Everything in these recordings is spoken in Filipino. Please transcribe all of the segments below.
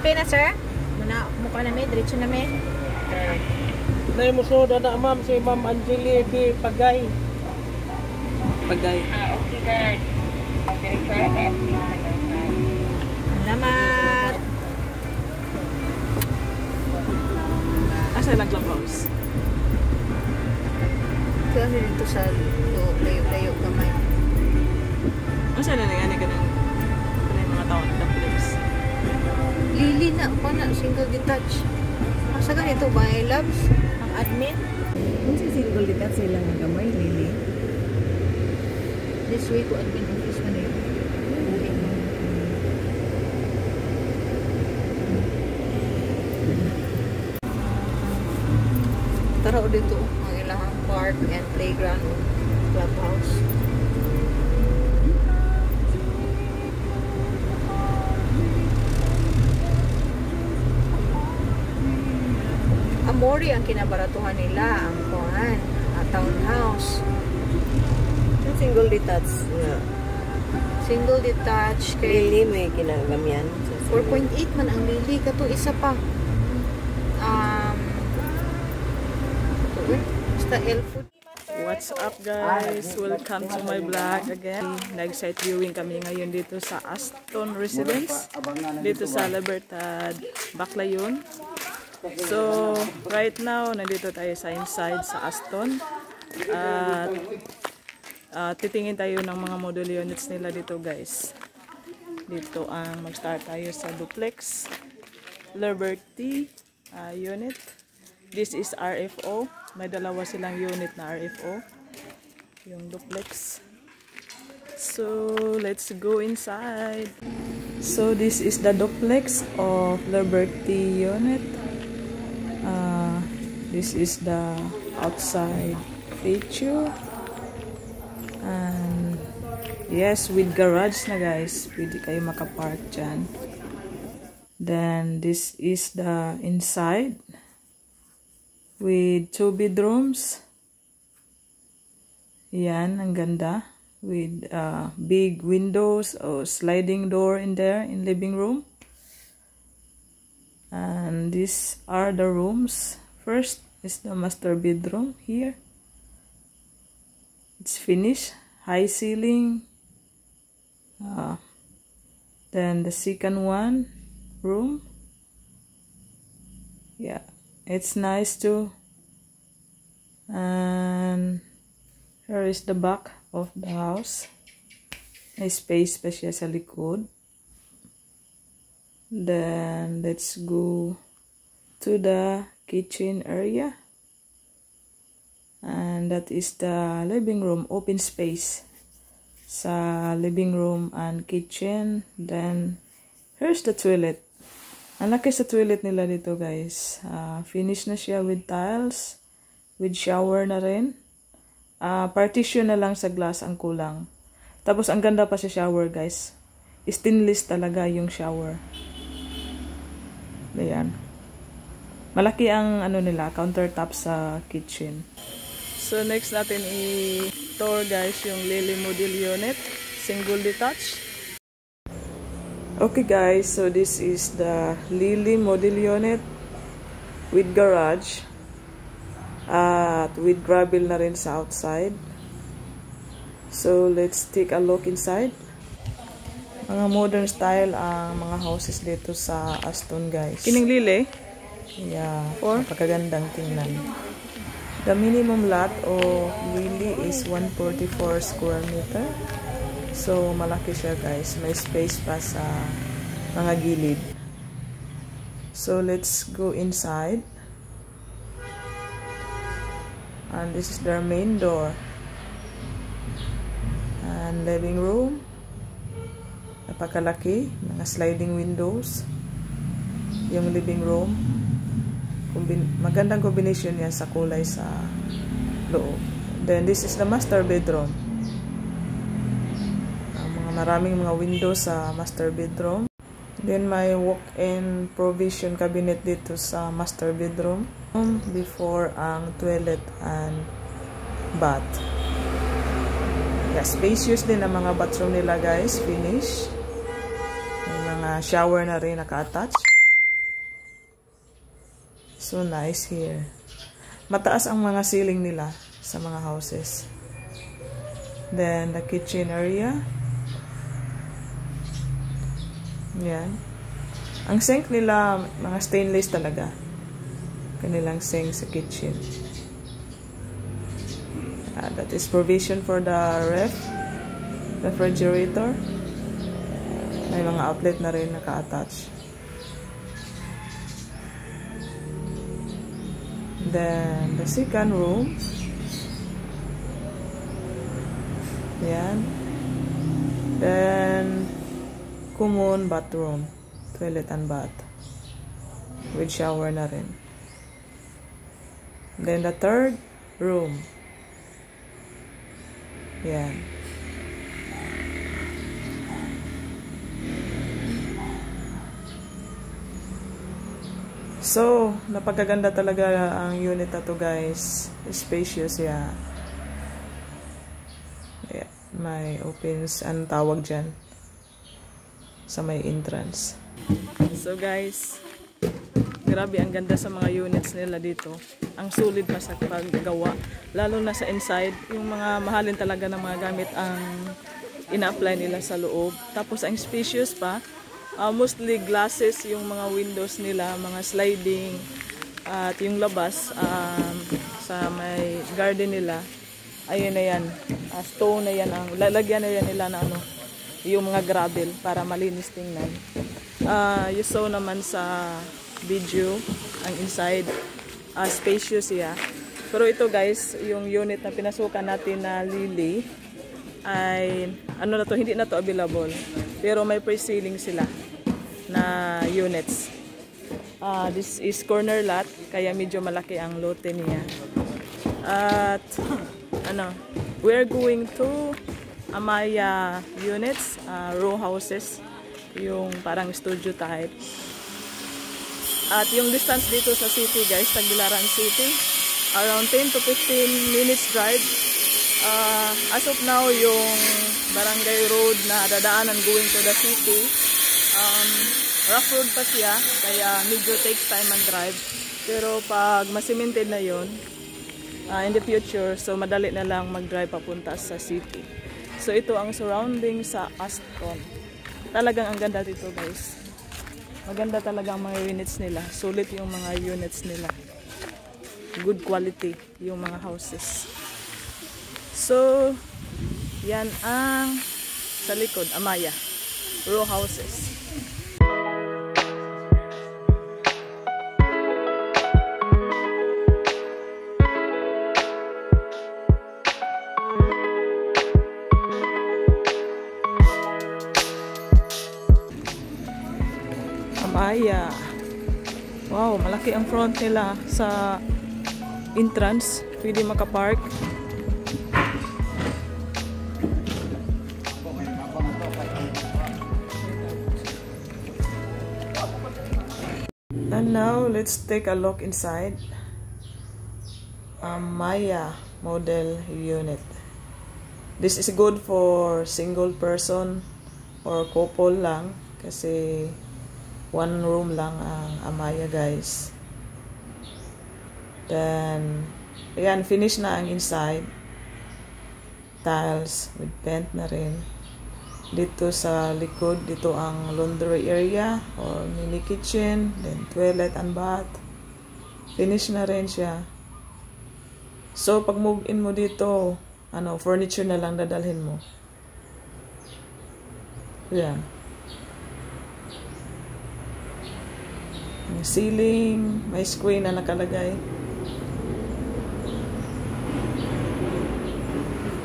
Okay na, sir? Mukha na may, diretso na may. Nay mo so dada ma'am si Ma'am Angeli B. Pagay. Okay, guys. Salamat. Asa lang clubhouse? Kaya dito sa layo-layo gamay. Asa na nga ka ng mga tao na place? Lili na pa na, single detach. Asa ganito ba, loves? Ang admin? Kung si single detach sila nga gamay, Lili. This way to admin office na yun. Tara o dito, ang ilang park and playground clubhouse. Amori ang kinabaratuhan nila, ang kuhan, townhouse. Yung single detach nga. Single detach kay Lili may kinagamyan. 4.8 man ang Lili kato isa pa. Basta L-food. What's up guys? Welcome to my vlog again. Nag-site viewing kami ngayon dito sa Aston Residence. Dito sa Libertad, Baclayon. So, right now, nandito tayo sa inside sa Aston. At titingin tayo ng mga model units nila dito guys. Dito ang mag-start tayo sa duplex Liberty unit. This is RFO. May dalawa silang unit na RFO. Yung duplex. So, let's go inside. So, this is the duplex of Liberty unit. This is the outside feature. And yes, with garage na guys. Pwede kayo makapark dyan. Then, this is the inside. With 2 bedrooms. Yan, ang ganda. With big windows or sliding door in there in living room. And these are the rooms. First is the master bedroom here. It's finished. High ceiling. Then the second one room. Yeah. It's nice too. And here is the back of the house. May space pa siya sa likod. Then let's go to the kitchen area. And that is the living room, open space sa living room and kitchen. Then here's the toilet. Ang laki sa toilet nila dito guys. Finish na siya with tiles. With shower na rin. Partition na lang sa glass ang kulang. Tapos ang ganda pa sa shower guys. Stainless talaga yung shower. Ayan. Malaki ang ano nila, countertop sa kitchen. So next natin i-tour guys yung Lili model unit. Single detached. Okay guys, so this is the Lili model unit with garage at with gravel na rin sa outside. So let's take a look inside. Mga modern style ang mga houses dito sa Aston guys. Kining Lili? Yeah, napakagandang tingnan. The minimum lot of Lili is 144 square meter. So, malaki siya guys. May space pa sa mga gilid. So, let's go inside. And this is their main door. And living room. Napakalaki. Mga sliding windows. Yung living room. Magandang combination yan sa kulay sa loob. Then, this is the master bedroom. Maraming mga windows sa master bedroom. Then may walk-in provision cabinet dito sa master bedroom. Before ang toilet and bath. Yeah, spacious din ang mga bathroom nila guys. Finish. May mga shower na rin naka-attach. So nice here. Mataas ang mga ceiling nila sa mga houses. Then the kitchen area. Yan. Ang sink nila, mga stainless talaga. Kanilang sink sa kitchen. That is provision for the refrigerator. May mga outlet na rin naka-attach. Then, the second room. Yan. Then, common bathroom. Toilet and bath. With shower na rin. Then, the third room. Yan. So, napagaganda talaga ang unit na to, guys. Spacious, yeah. Yeah. May opens, ang tawag dyan, sa may entrance. So, guys, grabe, ang ganda sa mga units nila dito. Ang sulit pa sa paggawa. Lalo na sa inside, yung mga mahalin talaga ng mga gamit ang ina-apply nila sa loob. Tapos, ang spacious pa. Mostly glasses yung mga windows nila, mga sliding, at yung labas sa may garden nila, ayun na yan, stone na yan, ang lalagyan na yan nila na ano, yung mga gravel para malinis tingnan. You saw naman sa video ang inside, spacious siya. Pero ito, guys, yung unit na pinasukan natin na Lily ay ano na to, hindi na to available, pero may pre-ceiling sila na units. This is corner lot, kaya medyo malaki ang lote niya. At ano, we're going to Amaya units, row houses, yung parang studio type. At yung distance dito sa city, guys, Tagbilaran City, around 10 to 15 minutes drive. As of now, yung barangay road na dadaanan going to the city, rough road pa siya, kaya medyo takes time mag-drive. Pero pag ma-cemented na yun, in the future, so madali na lang mag-drive papunta sa city. So ito ang surrounding sa Aston. Talagang ang ganda dito, guys. Maganda talaga ang mga units nila. Sulit yung mga units nila. Good quality yung mga houses. So, yan ang sa likod, Amaya row houses. Amaya. Wow, malaki ang front nila sa entrance. Pwede makapark. And now, let's take a look inside Amaya model unit. This is good for single person or couple lang kasi one room lang ang Amaya, guys. Then, ayan, finish na ang inside. Tiles with paint na rin. Dito sa likod, dito ang laundry area or mini kitchen, then toilet and bath. Finish na rin siya. So, pag move in mo dito, furniture na lang dadalhin mo. Ayan. May ceiling, may screen na nakalagay.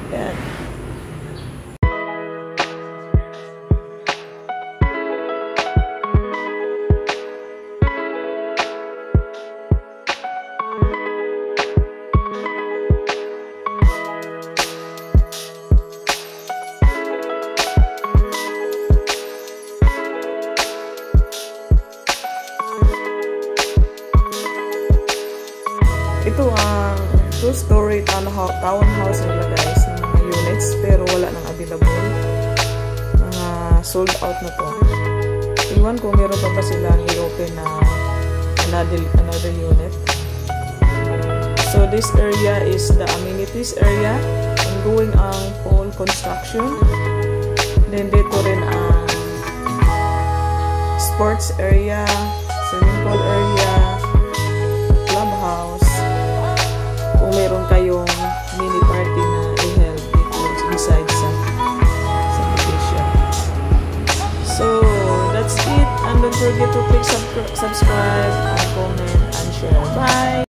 Ayan. Ito ang two-story townhouse nila, guys, ng mga units, pero wala nang available. Mga sold out na to. Iwan ko meron pa ba silang i-open na another unit. So this area is the amenities area. Ongoing ang whole construction. Then dito rin ang sports area, swimming pool area, clubhouse. Kung meron kayong mini party na i-held dito inside sa location. So that's it. And don't forget to click subscribe, and comment, and share. Bye!